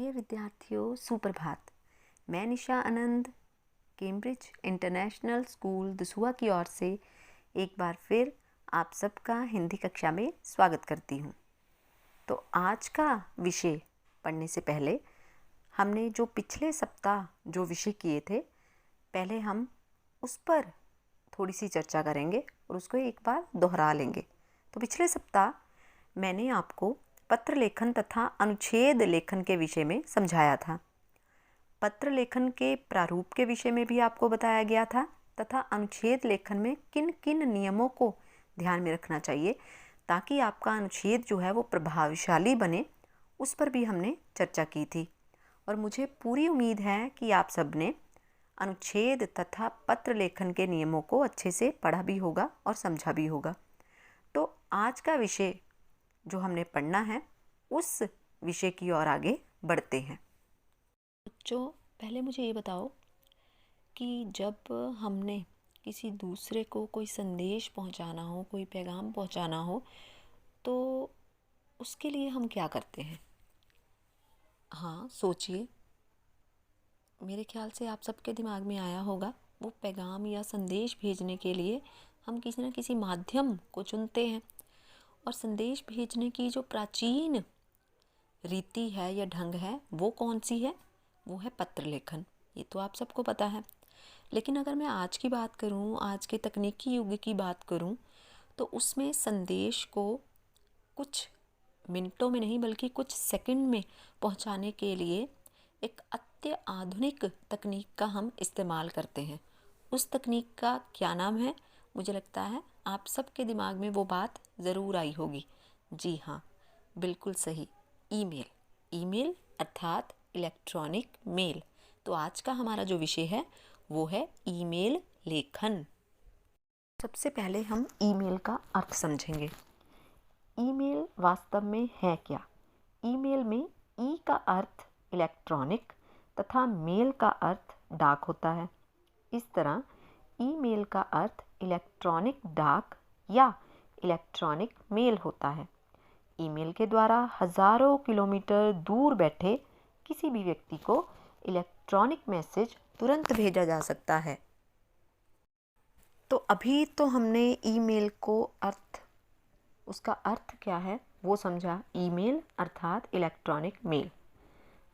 प्रिय विद्यार्थियों, सुप्रभात। मैं निशा आनंद कैम्ब्रिज इंटरनेशनल स्कूल दसूहा की ओर से एक बार फिर आप सबका हिंदी कक्षा में स्वागत करती हूँ। तो आज का विषय पढ़ने से पहले हमने जो पिछले सप्ताह जो विषय किए थे, पहले हम उस पर थोड़ी सी चर्चा करेंगे और उसको एक बार दोहरा लेंगे। तो पिछले सप्ताह मैंने आपको पत्र लेखन तथा अनुच्छेद लेखन के विषय में समझाया था। पत्र लेखन के प्रारूप के विषय में भी आपको बताया गया था तथा अनुच्छेद लेखन में किन किन नियमों को ध्यान में रखना चाहिए ताकि आपका अनुच्छेद जो है वो प्रभावशाली बने, उस पर भी हमने चर्चा की थी। और मुझे पूरी उम्मीद है कि आप सब ने अनुच्छेद तथा पत्र लेखन के नियमों को अच्छे से पढ़ा भी होगा और समझा भी होगा। तो आज का विषय जो हमने पढ़ना है, उस विषय की ओर आगे बढ़ते हैं। बच्चों, पहले मुझे ये बताओ कि जब हमने किसी दूसरे को कोई संदेश पहुंचाना हो, कोई पैगाम पहुंचाना हो, तो उसके लिए हम क्या करते हैं? हाँ, सोचिए। मेरे ख्याल से आप सबके दिमाग में आया होगा, वो पैगाम या संदेश भेजने के लिए हम किसी न किसी माध्यम को चुनते हैं। और संदेश भेजने की जो प्राचीन रीति है या ढंग है, वो कौन सी है? वो है पत्र लेखन। ये तो आप सबको पता है। लेकिन अगर मैं आज की बात करूं, आज के तकनीकी युग की बात करूं, तो उसमें संदेश को कुछ मिनटों में नहीं बल्कि कुछ सेकंड में पहुंचाने के लिए एक अत्य आधुनिक तकनीक का हम इस्तेमाल करते हैं। उस तकनीक का क्या नाम है? मुझे लगता है आप सबके दिमाग में वो बात ज़रूर आई होगी। जी हाँ, बिल्कुल सही, ईमेल। ईमेल अर्थात इलेक्ट्रॉनिक मेल। तो आज का हमारा जो विषय है वो है ईमेल लेखन। सबसे पहले हम ईमेल का अर्थ समझेंगे। ईमेल वास्तव में है क्या? ईमेल में ई का अर्थ इलेक्ट्रॉनिक तथा मेल का अर्थ डाक होता है। इस तरह ईमेल का अर्थ इलेक्ट्रॉनिक डाक या इलेक्ट्रॉनिक मेल होता है। ईमेल के द्वारा हजारों किलोमीटर दूर बैठे किसी भी व्यक्ति को इलेक्ट्रॉनिक मैसेज तुरंत भेजा जा सकता है। तो अभी तो हमने ईमेल को उसका अर्थ क्या है वो समझा, ईमेल अर्थात इलेक्ट्रॉनिक मेल।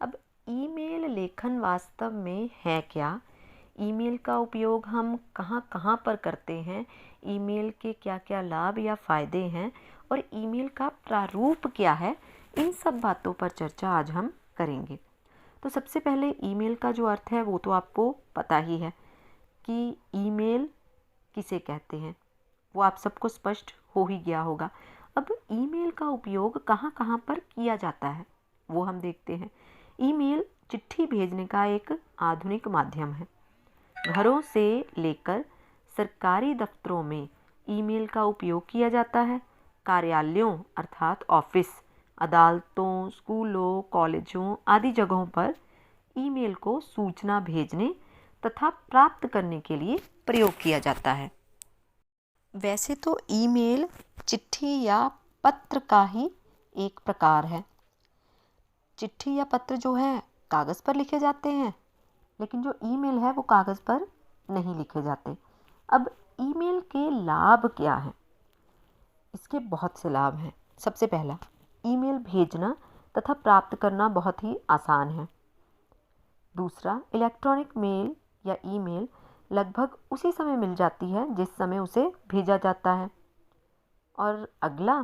अब ईमेल लेखन वास्तव में है क्या? ईमेल का उपयोग हम कहाँ कहाँ पर करते हैं? ईमेल के क्या क्या लाभ या फ़ायदे हैं? और ईमेल का प्रारूप क्या है? इन सब बातों पर चर्चा आज हम करेंगे। तो सबसे पहले ईमेल का जो अर्थ है वो तो आपको पता ही है कि ईमेल किसे कहते हैं, वो आप सबको स्पष्ट हो ही गया होगा। अब ईमेल का उपयोग कहाँ कहाँ पर किया जाता है वो हम देखते हैं। ईमेल चिट्ठी भेजने का एक आधुनिक माध्यम है। घरों से लेकर सरकारी दफ्तरों में ईमेल का उपयोग किया जाता है। कार्यालयों अर्थात ऑफिस, अदालतों, स्कूलों, कॉलेजों आदि जगहों पर ईमेल को सूचना भेजने तथा प्राप्त करने के लिए प्रयोग किया जाता है। वैसे तो ईमेल चिट्ठी या पत्र का ही एक प्रकार है। चिट्ठी या पत्र जो है कागज़ पर लिखे जाते हैं, लेकिन जो ईमेल है वो कागज़ पर नहीं लिखे जाते। अब ईमेल के लाभ क्या हैं? इसके बहुत से लाभ हैं। सबसे पहला, ईमेल भेजना तथा प्राप्त करना बहुत ही आसान है। दूसरा, इलेक्ट्रॉनिक मेल या ईमेल लगभग उसी समय मिल जाती है जिस समय उसे भेजा जाता है। और अगला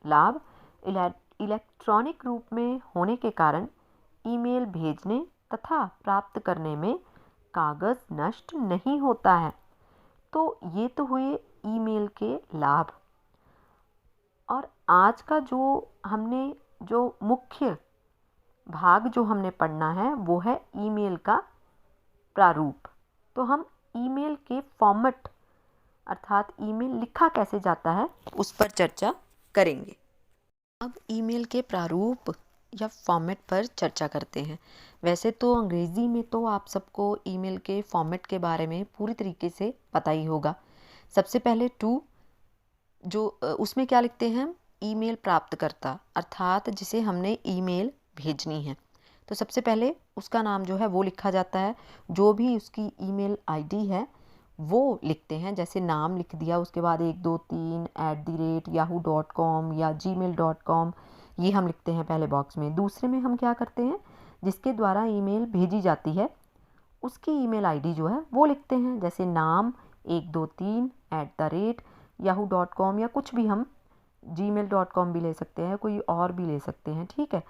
लाभ, इलेक्ट्रॉनिक रूप में होने के कारण ईमेल भेजने तथा प्राप्त करने में कागज़ नष्ट नहीं होता है। तो ये तो हुए ईमेल के लाभ। और आज का जो मुख्य भाग जो हमने पढ़ना है वो है ईमेल का प्रारूप। तो हम ईमेल के फॉर्मेट अर्थात ईमेल लिखा कैसे जाता है उस पर चर्चा करेंगे। अब ईमेल के प्रारूप या फॉर्मेट पर चर्चा करते हैं। वैसे तो अंग्रेज़ी में तो आप सबको ईमेल के फॉर्मेट के बारे में पूरी तरीके से पता ही होगा। सबसे पहले टू, जो उसमें क्या लिखते हैं हम? ईमेल प्राप्तकर्ता अर्थात जिसे हमने ईमेल भेजनी है। तो सबसे पहले उसका नाम जो है वो लिखा जाता है, जो भी उसकी ईमेल आईडी है वो लिखते हैं। जैसे नाम लिख दिया, उसके बाद 123@yahoo.com या gmail.com, ये हम लिखते हैं पहले बॉक्स में। दूसरे में हम क्या करते हैं, जिसके द्वारा ईमेल भेजी जाती है उसकी ईमेल आईडी जो है वो लिखते हैं। जैसे नाम 123@yahoo.com या कुछ भी, हम gmail.com भी ले सकते हैं, कोई और भी ले सकते हैं, ठीक है।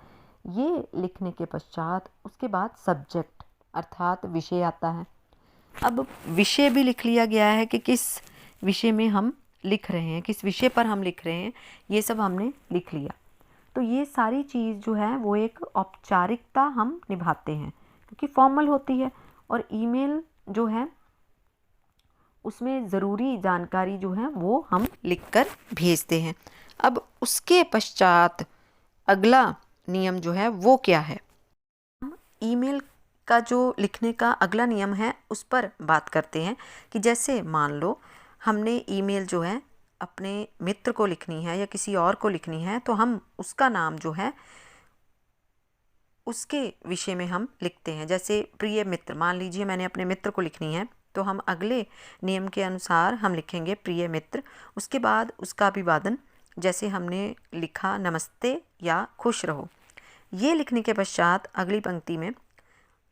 ये लिखने के पश्चात उसके बाद सब्जेक्ट अर्थात विषय आता है। अब विषय भी लिख लिया गया है कि किस विषय में हम लिख रहे हैं, किस विषय पर हम लिख रहे हैं, ये सब हमने लिख लिया। तो ये सारी चीज़ जो है वो एक औपचारिकता हम निभाते हैं, क्योंकि फॉर्मल होती है। और ईमेल जो है उसमें ज़रूरी जानकारी जो है वो हम लिखकर भेजते हैं। अब उसके पश्चात अगला नियम जो है वो क्या है, हम ईमेल का जो लिखने का अगला नियम है उस पर बात करते हैं। कि जैसे मान लो हमने ईमेल जो है अपने मित्र को लिखनी है या किसी और को लिखनी है, तो हम उसका नाम जो है उसके विषय में हम लिखते हैं। जैसे प्रिय मित्र, मान लीजिए मैंने अपने मित्र को लिखनी है, तो हम अगले नियम के अनुसार हम लिखेंगे प्रिय मित्र। उसके बाद उसका अभिवादन, जैसे हमने लिखा नमस्ते या खुश रहो। ये लिखने के पश्चात अगली पंक्ति में,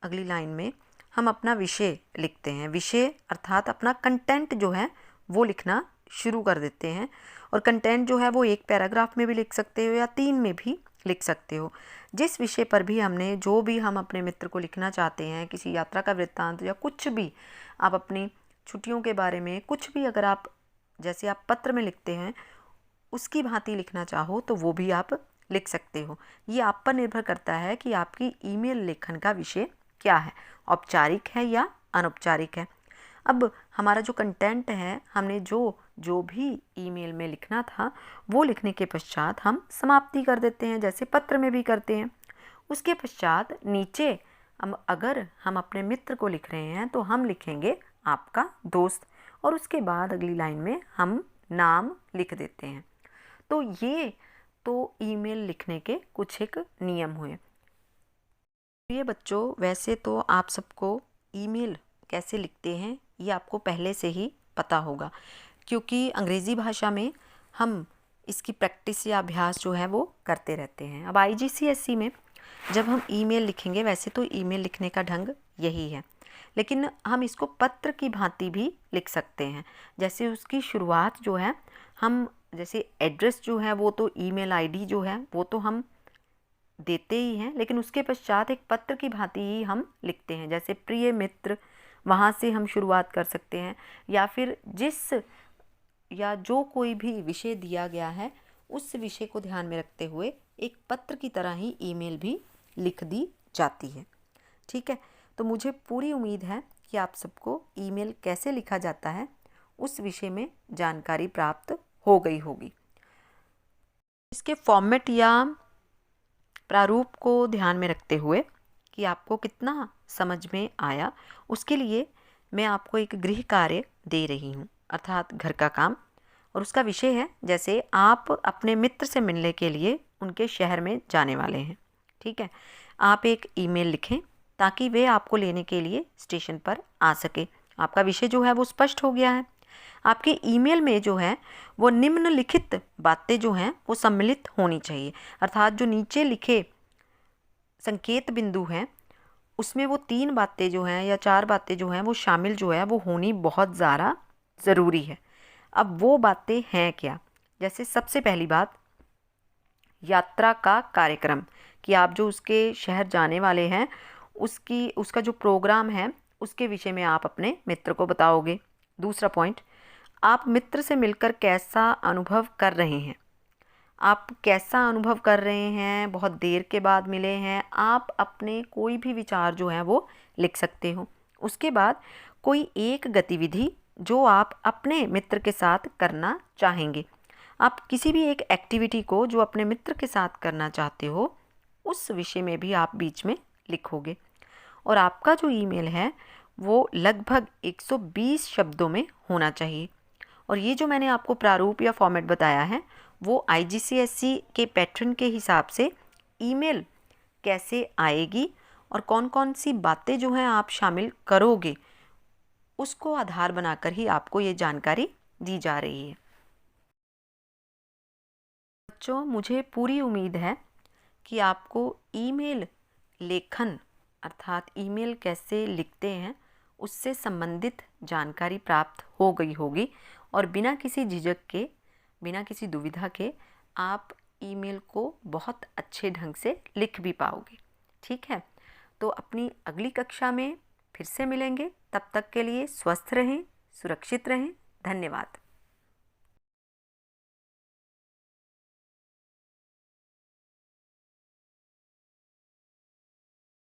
अगली लाइन में हम अपना विषय लिखते हैं। विषय अर्थात अपना कंटेंट जो है वो लिखना शुरू कर देते हैं। और कंटेंट जो है वो एक पैराग्राफ में भी लिख सकते हो या 3 में भी लिख सकते हो। जिस विषय पर भी हमने, जो भी हम अपने मित्र को लिखना चाहते हैं, किसी यात्रा का वृत्तांत या कुछ भी, आप अपनी छुट्टियों के बारे में कुछ भी, अगर आप जैसे आप पत्र में लिखते हैं उसकी भांति लिखना चाहो तो वो भी आप लिख सकते हो। ये आप पर निर्भर करता है कि आपकी ईमेल लेखन का विषय क्या है, औपचारिक है या अनौपचारिक है। अब हमारा जो कंटेंट है, हमने जो भी ईमेल में लिखना था वो लिखने के पश्चात हम समाप्ति कर देते हैं, जैसे पत्र में भी करते हैं। उसके पश्चात नीचे अगर हम अपने मित्र को लिख रहे हैं तो हम लिखेंगे आपका दोस्त, और उसके बाद अगली लाइन में हम नाम लिख देते हैं। तो ये तो ईमेल लिखने के कुछ एक नियम हुए। ये बच्चों, वैसे तो आप सबको ईमेल कैसे लिखते हैं ये आपको पहले से ही पता होगा, क्योंकि अंग्रेज़ी भाषा में हम इसकी प्रैक्टिस या अभ्यास जो है वो करते रहते हैं। अब IGCSE में जब हम ईमेल लिखेंगे, वैसे तो ईमेल लिखने का ढंग यही है, लेकिन हम इसको पत्र की भांति भी लिख सकते हैं। जैसे उसकी शुरुआत जो है, हम जैसे एड्रेस जो है वो तो ईमेल आईडी जो है वो तो हम देते ही हैं, लेकिन उसके पश्चात एक पत्र की भांति ही हम लिखते हैं। जैसे प्रिय मित्र, वहाँ से हम शुरुआत कर सकते हैं, या फिर जिस या जो कोई भी विषय दिया गया है उस विषय को ध्यान में रखते हुए एक पत्र की तरह ही ईमेल भी लिख दी जाती है। ठीक है, तो मुझे पूरी उम्मीद है कि आप सबको ईमेल कैसे लिखा जाता है उस विषय में जानकारी प्राप्त हो गई होगी। इसके फॉर्मेट या प्रारूप को ध्यान में रखते हुए कि आपको कितना समझ में आया, उसके लिए मैं आपको एक गृह कार्य दे रही हूँ, अर्थात घर का काम। और उसका विषय है, जैसे आप अपने मित्र से मिलने के लिए उनके शहर में जाने वाले हैं, ठीक है। आप एक ईमेल लिखें ताकि वे आपको लेने के लिए स्टेशन पर आ सके। आपका विषय जो है वो स्पष्ट हो गया है। आपके ईमेल में जो है वो निम्नलिखित बातें जो हैं वो सम्मिलित होनी चाहिए, अर्थात जो नीचे लिखे संकेत बिंदु हैं उसमें वो 3 बातें जो हैं या 4 बातें जो हैं वो शामिल जो है वो होनी बहुत ज़्यादा ज़रूरी है। अब वो बातें हैं क्या? जैसे सबसे पहली बात, यात्रा का कार्यक्रम, कि आप जो उसके शहर जाने वाले हैं उसका जो प्रोग्राम है उसके विषय में आप अपने मित्र को बताओगे। दूसरा पॉइंट, आप मित्र से मिलकर कैसा अनुभव कर रहे हैं, आप कैसा अनुभव कर रहे हैं, बहुत देर के बाद मिले हैं, आप अपने कोई भी विचार जो है वो लिख सकते हो। उसके बाद कोई एक गतिविधि जो आप अपने मित्र के साथ करना चाहेंगे, आप किसी भी एक एक्टिविटी को जो अपने मित्र के साथ करना चाहते हो उस विषय में भी आप बीच में लिखोगे। और आपका जो ईमेल है वो लगभग 120 शब्दों में होना चाहिए। और ये जो मैंने आपको प्रारूप या फॉर्मेट बताया है वो IGCSE के पैटर्न के हिसाब से ईमेल कैसे आएगी और कौन कौन सी बातें जो हैं आप शामिल करोगे, उसको आधार बनाकर ही आपको ये जानकारी दी जा रही है। बच्चों, मुझे पूरी उम्मीद है कि आपको ईमेल लेखन अर्थात ईमेल कैसे लिखते हैं उससे संबंधित जानकारी प्राप्त हो गई होगी और बिना किसी झिझक के, बिना किसी दुविधा के आप ईमेल को बहुत अच्छे ढंग से लिख भी पाओगे। ठीक है, तो अपनी अगली कक्षा में फिर से मिलेंगे। तब तक के लिए स्वस्थ रहें, सुरक्षित रहें। धन्यवाद।